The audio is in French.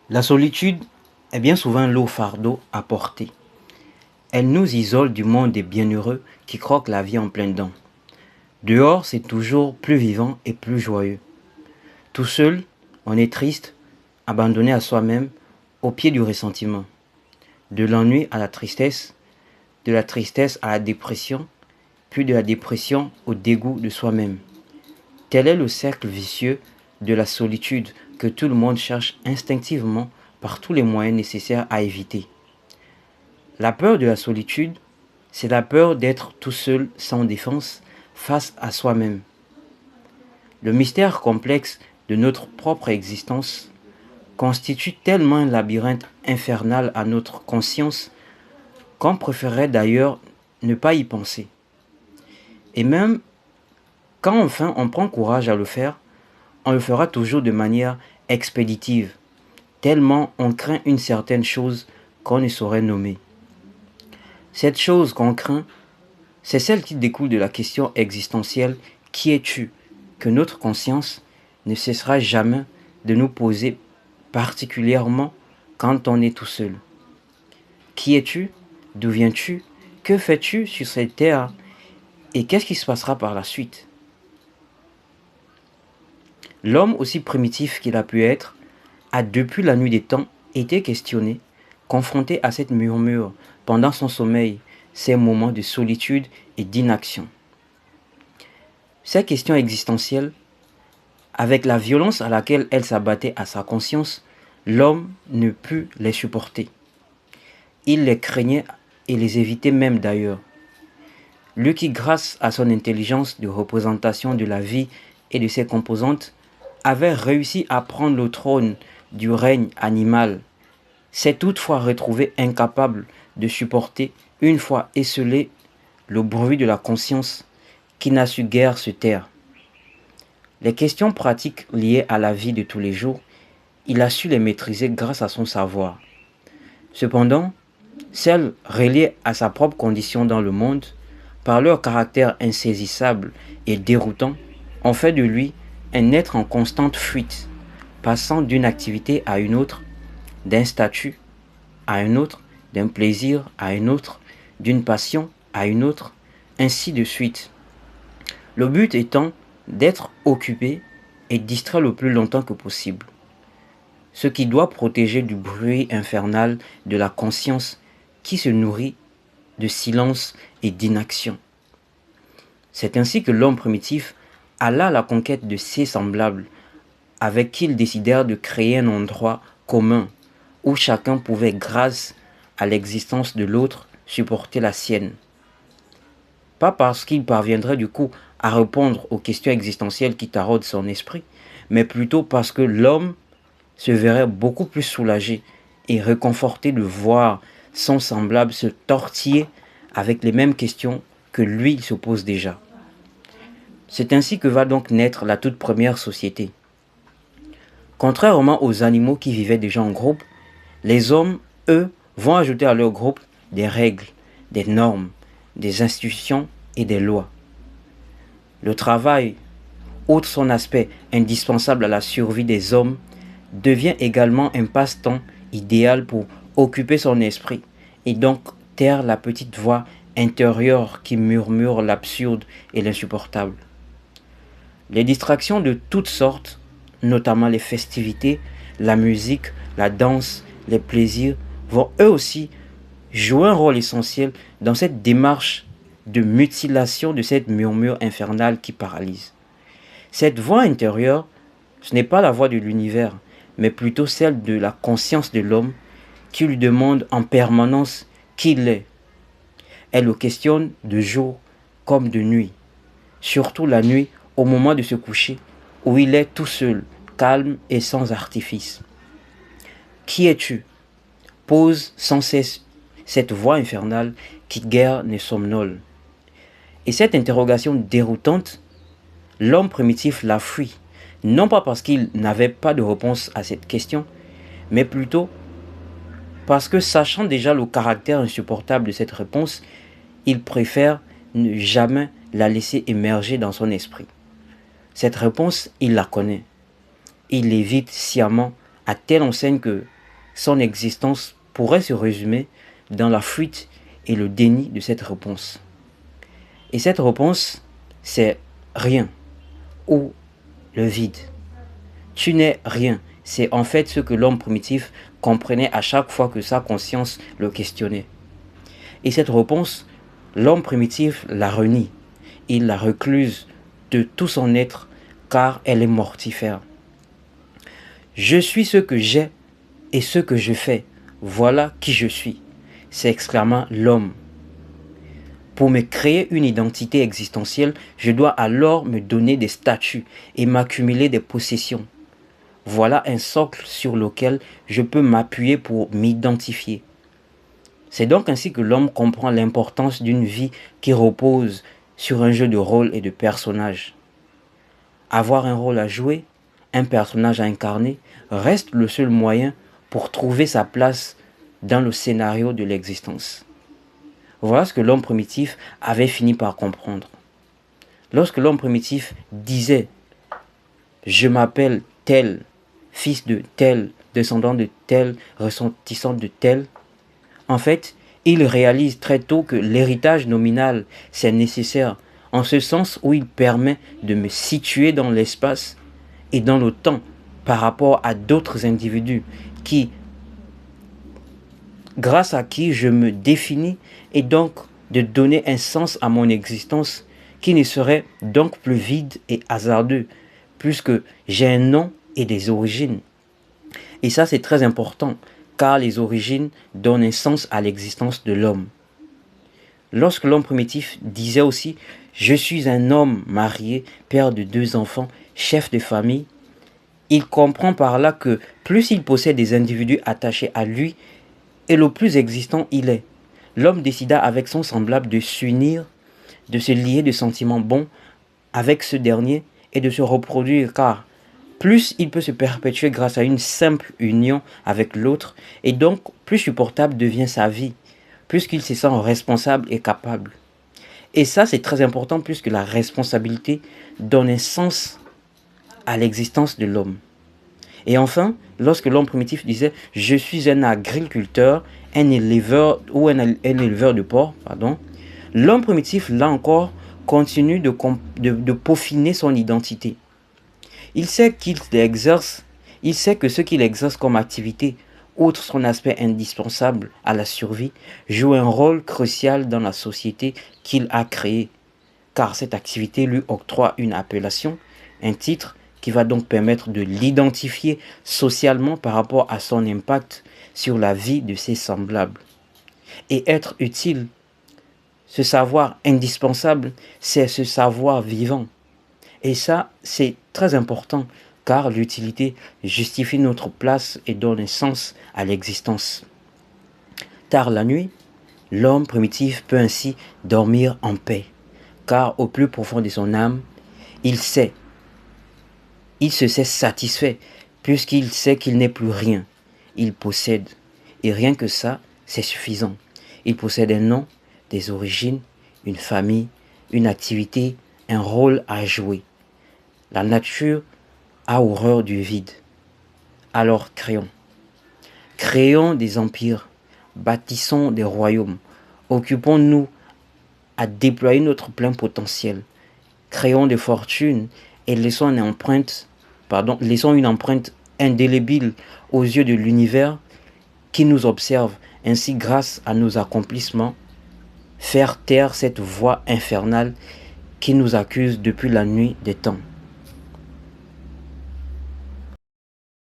La solitude est bien souvent lourd fardeau à porter. Elle nous isole du monde des bienheureux qui croquent la vie en plein dents. Dehors, c'est toujours plus vivant et plus joyeux. Tout seul, on est triste, abandonné à soi-même, au pied du ressentiment. De l'ennui à la tristesse, de la tristesse à la dépression, puis de la dépression au dégoût de soi-même. Tel est le cercle vicieux de la solitude que tout le monde cherche instinctivement par tous les moyens nécessaires à éviter. La peur de la solitude, c'est la peur d'être tout seul sans défense face à soi-même. Le mystère complexe de notre propre existence constitue tellement un labyrinthe infernal à notre conscience qu'on préférerait d'ailleurs ne pas y penser. Et même quand enfin on prend courage à le faire, on le fera toujours de manière expéditive, tellement on craint une certaine chose qu'on ne saurait nommer. Cette chose qu'on craint, c'est celle qui découle de la question existentielle qui es-tu que notre conscience ne cessera jamais de nous poser, particulièrement quand on est tout seul. Qui es-tu? D'où viens-tu? Que fais-tu sur cette terre? Et qu'est-ce qui se passera par la suite? L'homme, aussi primitif qu'il a pu être, a depuis la nuit des temps été questionné, confronté à cette murmure pendant son sommeil, ces moments de solitude et d'inaction. Ces questions existentielles, avec la violence à laquelle elles s'abattaient à sa conscience, l'homme ne put les supporter. Il les craignait et les évitait même d'ailleurs. Lui qui, grâce à son intelligence de représentation de la vie et de ses composantes, avait réussi à prendre le trône du règne animal, s'est toutefois retrouvé incapable de supporter, une fois esseulé, le bruit de la conscience qui n'a su guère se taire. Les questions pratiques liées à la vie de tous les jours, il a su les maîtriser grâce à son savoir. Cependant, celles reliées à sa propre condition dans le monde, par leur caractère insaisissable et déroutant, ont fait de lui un être en constante fuite, passant d'une activité à une autre, d'un statut à un autre, d'un plaisir à un autre, d'une passion à une autre, ainsi de suite. Le but étant d'être occupé et distrait le plus longtemps que possible. Ce qui doit protéger du bruit infernal de la conscience qui se nourrit de silence et d'inaction. C'est ainsi que l'homme primitif alla à la conquête de ses semblables, avec qui ils décidèrent de créer un endroit commun où chacun pouvait, grâce à l'existence de l'autre, supporter la sienne. Pas parce qu'il parviendrait du coup à répondre aux questions existentielles qui taraudent son esprit, mais plutôt parce que l'homme se verrait beaucoup plus soulagé et réconforté de voir son semblable se tortiller avec les mêmes questions que lui se pose déjà. C'est ainsi que va donc naître la toute première société. Contrairement aux animaux qui vivaient déjà en groupe, les hommes, eux, vont ajouter à leur groupe des règles, des normes, des institutions et des lois. Le travail, outre son aspect indispensable à la survie des hommes, devient également un passe-temps idéal pour occuper son esprit et donc taire la petite voix intérieure qui murmure l'absurde et l'insupportable. Les distractions de toutes sortes, notamment les festivités, la musique, la danse, les plaisirs, vont eux aussi jouer un rôle essentiel dans cette démarche de mutilation de cette murmure infernale qui paralyse. Cette voix intérieure, ce n'est pas la voix de l'univers, mais plutôt celle de la conscience de l'homme qui lui demande en permanence qui il est. Elle le questionne de jour comme de nuit, surtout la nuit au moment de se coucher, où il est tout seul, calme et sans artifice. Qui es-tu? Pose sans cesse cette voix infernale qui guère ne somnole. Et cette interrogation déroutante, l'homme primitif la fuit, non pas parce qu'il n'avait pas de réponse à cette question, mais plutôt parce que sachant déjà le caractère insupportable de cette réponse, il préfère ne jamais la laisser émerger dans son esprit. Cette réponse, il la connaît. Il l'évite sciemment à telle enseigne que son existence pourrait se résumer dans la fuite et le déni de cette réponse. Et cette réponse, c'est rien ou le vide. Tu n'es rien. C'est en fait ce que l'homme primitif comprenait à chaque fois que sa conscience le questionnait. Et cette réponse, l'homme primitif la renie. Il la recluse de tout son être car elle est mortifère. Je suis ce que j'ai et ce que je fais. Voilà qui je suis, s'exclama l'homme. Pour me créer une identité existentielle, je dois alors me donner des statuts et m'accumuler des possessions. Voilà un socle sur lequel je peux m'appuyer pour m'identifier. C'est donc ainsi que l'homme comprend l'importance d'une vie qui repose sur un jeu de rôles et de personnages. Avoir un rôle à jouer, un personnage à incarner, reste le seul moyen pour trouver sa place dans le scénario de l'existence. Voilà ce que l'homme primitif avait fini par comprendre. Lorsque l'homme primitif disait « Je m'appelle tel, fils de tel, descendant de tel, ressentissant de tel », en fait, il réalise très tôt que l'héritage nominal, c'est nécessaire, en ce sens où il permet de me situer dans l'espace et dans le temps par rapport à d'autres individus grâce à qui je me définis et donc de donner un sens à mon existence qui ne serait donc plus vide et hasardeux puisque j'ai un nom et des origines. Et ça c'est très important car les origines donnent un sens à l'existence de l'homme. Lorsque l'homme primitif disait aussi « Je suis un homme marié, père de 2 enfants, chef de famille », il comprend par là que plus il possède des individus attachés à lui, et le plus existant il est. L'homme décida avec son semblable de s'unir, de se lier de sentiments bons avec ce dernier et de se reproduire car plus il peut se perpétuer grâce à une simple union avec l'autre et donc plus supportable devient sa vie puisqu'il se sent responsable et capable. Et ça c'est très important puisque la responsabilité donne un sens à l'existence de l'homme. Et enfin, lorsque l'homme primitif disait « Je suis un agriculteur, un éleveur ou un éleveur de porc », l'homme primitif, là encore, continue de peaufiner son identité. Il sait il sait que ce qu'il exerce comme activité, outre son aspect indispensable à la survie, joue un rôle crucial dans la société qu'il a créée, car cette activité lui octroie une appellation, un titre, qui va donc permettre de l'identifier socialement par rapport à son impact sur la vie de ses semblables. Et être utile, ce savoir indispensable, c'est ce savoir vivant. Et ça, c'est très important, car l'utilité justifie notre place et donne un sens à l'existence. Tard la nuit, l'homme primitif peut ainsi dormir en paix, car au plus profond de son âme, il se sait satisfait, puisqu'il sait qu'il n'est plus rien. Il possède. Et rien que ça, c'est suffisant. Il possède un nom, des origines, une famille, une activité, un rôle à jouer. La nature a horreur du vide. Alors créons. Créons des empires. Bâtissons des royaumes. Occupons-nous à déployer notre plein potentiel. Créons des fortunes et laissons une empreinte indélébile aux yeux de l'univers qui nous observe, ainsi grâce à nos accomplissements, faire taire cette voix infernale qui nous accuse depuis la nuit des temps.